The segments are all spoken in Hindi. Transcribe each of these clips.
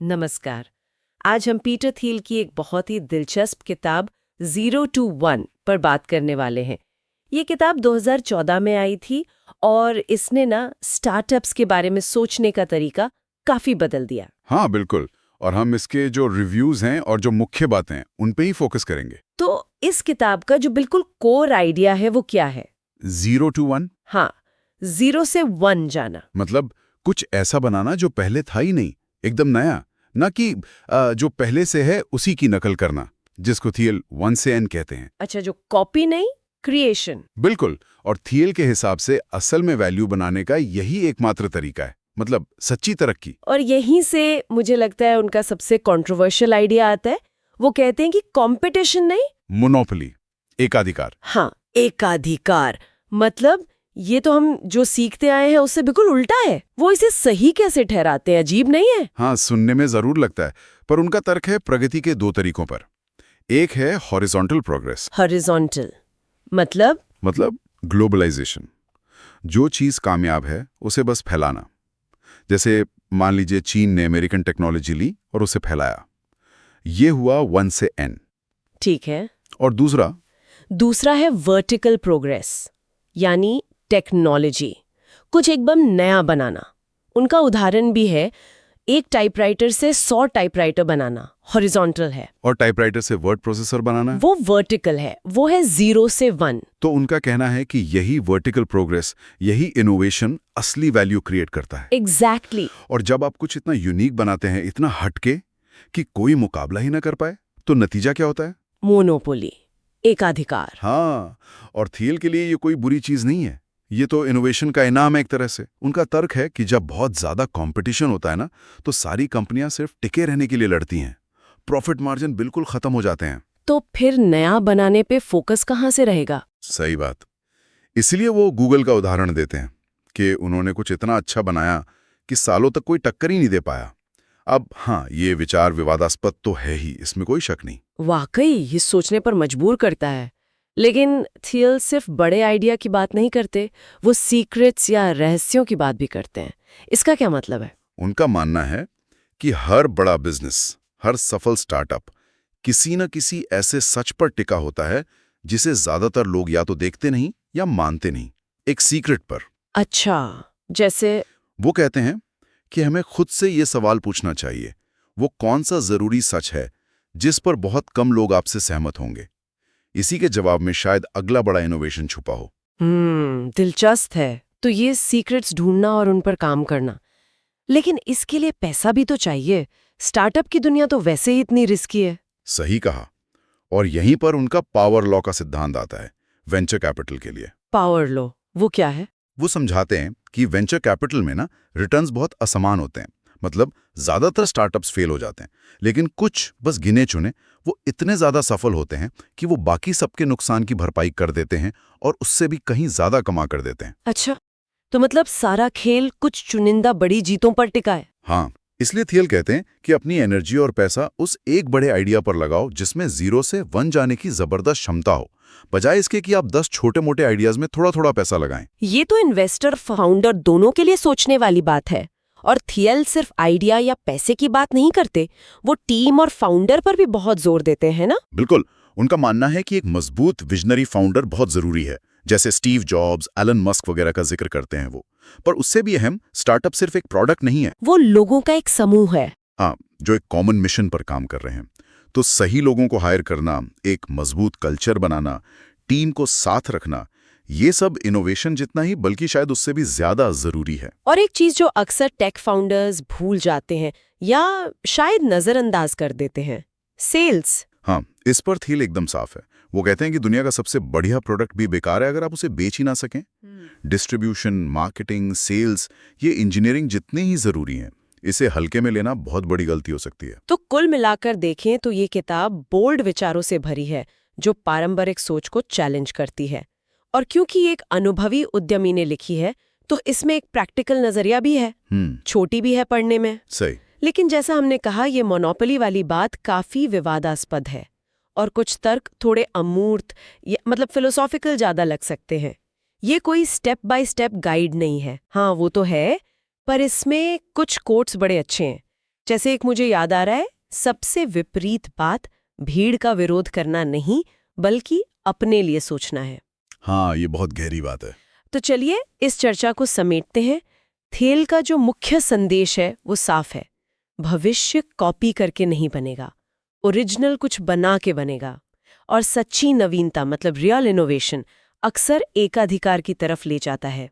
नमस्कार। आज हम पीटर थियल की एक बहुत ही दिलचस्प किताब 0 to 1 पर बात करने वाले हैं। ये किताब 2014 में आई थी और इसने ना स्टार्टअप्स के बारे में सोचने का तरीका काफी बदल दिया। हाँ बिल्कुल। और हम इसके जो रिव्यूज हैं और जो मुख्य बातें हैं उन पे ही फोकस करेंगे। तो इस किताब का जो बिल्कुल कोर आइडिया है वो क्या है? 0 to 1 हाँ, 0 से 1 जाना। मतलब कुछ ऐसा बनाना जो पहले था ही नहीं, एकदम नया। ना कि जो पहले से है उसी की नकल करना, जिसको थियल 1 से n कहते हैं। अच्छा, जो कॉपी नहीं, क्रिएशन। बिल्कुल। और थियल के हिसाब से असल में वैल्यू बनाने का यही एकमात्र तरीका है, मतलब सच्ची तरक्की। और यहीं से मुझे लगता है उनका सबसे कंट्रोवर्शियल आइडिया आता है। वो कहते हैं कि कंपटीशन नहीं, मोनोपोली, एकाधिकार। हाँ, एकाधिकार। मतलब ये तो हम जो सीखते आए हैं उससे बिल्कुल उल्टा है। वो इसे सही कैसे ठहराते हैं? अजीब नहीं है? हाँ, सुनने में जरूर लगता है, पर उनका तर्क है प्रगति के दो तरीकों पर। एक है हॉरिजॉन्टल प्रोग्रेस, हॉरिजॉन्टल मतलब ग्लोबलाइजेशन। जो चीज कामयाब है उसे बस फैलाना। जैसे मान लीजिए चीन ने अमेरिकन टेक्नोलॉजी ली और उसे फैलाया। ये हुआ 1 से n। ठीक है। और दूसरा है वर्टिकल प्रोग्रेस, यानी टेक्नोलॉजी, कुछ एकदम नया बनाना। उनका उदाहरण भी है, एक टाइपराइटर से 100 टाइपराइटर बनाना, हॉरिजॉन्टल है। और टाइपराइटर से वर्ड प्रोसेसर बनाना, वो वर्टिकल है, वो है 0 से 1। तो उनका कहना है कि यही वर्टिकल प्रोग्रेस, यही इनोवेशन असली वैल्यू क्रिएट करता है। एग्जैक्टली। और जब आप कुछ इतना यूनिक बनाते हैं, इतना हटके कि कोई मुकाबला ही ना कर पाए, तो नतीजा क्या होता है? मोनोपोली, एकाधिकार। हाँ, और थियल के लिए ये कोई बुरी चीज नहीं है। ये तो इनोवेशन का इनाम है एक तरह से। उनका तर्क है कि जब बहुत ज्यादा कंपटीशन होता है ना, तो सारी कंपनियां सिर्फ टिके रहने के लिए लड़ती हैं। प्रॉफिट मार्जिन बिल्कुल खत्म हो जाते हैं। तो फिर नया बनाने पे फोकस कहाँ से रहेगा? सही बात। इसलिए वो गूगल का उदाहरण देते हैं कि उन्होंने कुछ इतना अच्छा बनाया कि सालों तक कोई टक्कर ही नहीं दे पाया। अब हाँ, ये विचार विवादास्पद तो है ही, इसमें कोई शक नहीं। वाकई ये सोचने पर मजबूर करता है। लेकिन थियल सिर्फ बड़े आइडिया की बात नहीं करते, वो सीक्रेट्स या रहस्यों की बात भी करते हैं। इसका क्या मतलब है? उनका मानना है कि हर बड़ा बिजनेस, हर सफल स्टार्टअप किसी न किसी ऐसे सच पर टिका होता है जिसे ज्यादातर लोग या तो देखते नहीं या मानते नहीं, एक सीक्रेट पर। अच्छा, जैसे? वो कहते हैं कि हमें खुद से ये सवाल पूछना चाहिए, वो कौन सा जरूरी सच है जिस पर बहुत कम लोग आपसे सहमत होंगे। इसी के जवाब में शायद अगला बड़ा इनोवेशन छुपा हो। दिलचस्प है। तो ये सीक्रेट्स ढूंढना और उन पर काम करना, लेकिन इसके लिए पैसा भी तो चाहिए। स्टार्टअप की दुनिया तो वैसे ही इतनी रिस्की है। सही कहा। और यहीं पर उनका पावर लॉ का सिद्धांत आता है वेंचर कैपिटल के लिए। पावर लो, वो क्या है? वो समझाते हैं कि वेंचर कैपिटल में ना रिटर्न्स बहुत असमान होते हैं। मतलब ज्यादातर स्टार्टअप्स फेल हो जाते हैं, लेकिन कुछ, बस गिने चुने, वो इतने ज्यादा सफल होते हैं कि वो बाकी सबके नुकसान की भरपाई कर देते हैं और उससे भी कहीं ज्यादा कमा कर देते हैं। अच्छा, तो मतलब सारा खेल कुछ चुनिंदा बड़ी जीतों पर टिका है। हाँ, इसलिए थियल कहते हैं कि अपनी एनर्जी और पैसा उस एक बड़े आइडिया पर लगाओ जिसमें 0 से 1 जाने की जबरदस्त क्षमता हो, बजाय इसके कि आप 10 छोटे-मोटे आइडियाज में थोड़ा-थोड़ा पैसा लगाएं। ये तो इन्वेस्टर फाउंडर दोनों के लिए सोचने वाली बात है। और थियल सिर्फ आइडिया या पैसे की बात नहीं करते, वो टीम और फाउंडर पर भी बहुत जोर देते हैं ना? बिल्कुल। उनका मानना है कि एक मजबूत विजनरी फाउंडर बहुत जरूरी है, जैसे स्टीव जॉब्स, एलन मस्क वगैरह का जिक्र करते हैं वो। पर उससे भी अहम, स्टार्टअप सिर्फ एक प्रोडक्ट नहीं है, वो लोगों का एक समूह है। हाँ, जो एक कॉमन मिशन पर काम कर रहे हैं। तो सही लोगों को हायर करना, एक मजबूत कल्चर बनाना, टीम को साथ रखना, ये सब इनोवेशन जितना ही बल्कि शायद उससे भी ज्यादा जरूरी है। और एक चीज जो अक्सर टेक फाउंडर्स भूल जाते हैं या शायद नजरअंदाज कर देते हैं, सेल्स। हाँ, इस पर थियल एकदम साफ है। वो कहते हैं कि दुनिया का सबसे बढ़िया प्रोडक्ट भी बेकार है अगर आप उसे बेच ही ना सकें। डिस्ट्रीब्यूशन, मार्केटिंग, सेल्स, ये इंजीनियरिंग जितने ही जरूरी हैं। इसे हल्के में लेना बहुत बड़ी गलती हो सकती है। तो कुल मिलाकर देखें तो ये किताब बोल्ड विचारों से भरी है, जो पारंपरिक सोच को चैलेंज करती है। और क्योंकि एक अनुभवी उद्यमी ने लिखी है, तो इसमें एक प्रैक्टिकल नजरिया भी है। छोटी भी है पढ़ने में, सही। लेकिन जैसा हमने कहा, ये मोनोपोली वाली बात काफी विवादास्पद है और कुछ तर्क थोड़े अमूर्त मतलब फिलोसॉफिकल ज्यादा लग सकते हैं। ये कोई स्टेप बाय स्टेप गाइड नहीं है। हाँ, वो तो है, पर इसमें कुछ कोट्स बड़े अच्छे हैं। जैसे एक मुझे याद आ रहा है, सबसे विपरीत बात भीड़ का विरोध करना नहीं बल्कि अपने लिए सोचना है। हाँ, ये बहुत गहरी बात है। तो चलिए इस चर्चा को समेटते हैं। थेल का जो मुख्य संदेश है वो साफ है। भविष्य कॉपी करके नहीं बनेगा, ओरिजिनल कुछ बना के बनेगा। और सच्ची नवीनता मतलब रियल इनोवेशन अक्सर एकाधिकार की तरफ ले जाता है,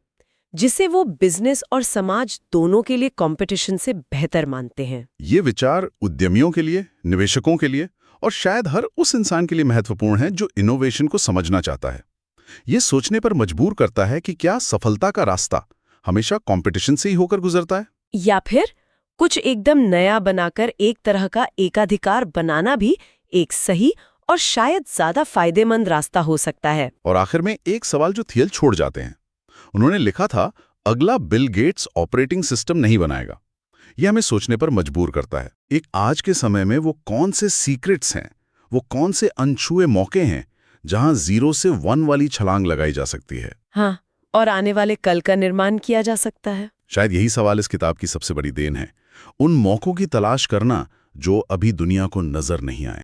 जिसे वो बिजनेस और समाज दोनों के लिए कंपटीशन से बेहतर मानते हैं। ये विचार उद्यमियों के लिए, निवेशकों के लिए और शायद हर उस इंसान के लिए महत्वपूर्ण है जो इनोवेशन को समझना चाहता है। ये सोचने पर मजबूर करता है कि क्या सफलता का रास्ता हमेशा कंपटीशन से ही होकर गुजरता है, या फिर कुछ एकदम नया बनाकर एक तरह का एकाधिकार बनाना भी एक सही और शायद ज्यादा फायदेमंद रास्ता हो सकता है। और आखिर में एक सवाल जो थियल छोड़ जाते हैं। उन्होंने लिखा था, अगला बिल गेट्स ऑपरेटिंग सिस्टम नहीं बनाएगा। यह हमें सोचने पर मजबूर करता है। एक आज के समय में वो कौन से सीक्रेट्स हैं, वो कौन से अनछुए मौके हैं जहां 0 से 1 वाली छलांग लगाई जा सकती है। हाँ, और आने वाले कल का निर्माण किया जा सकता है। शायद यही सवाल इस किताब की सबसे बड़ी देन है, उन मौकों की तलाश करना जो अभी दुनिया को नजर नहीं आए।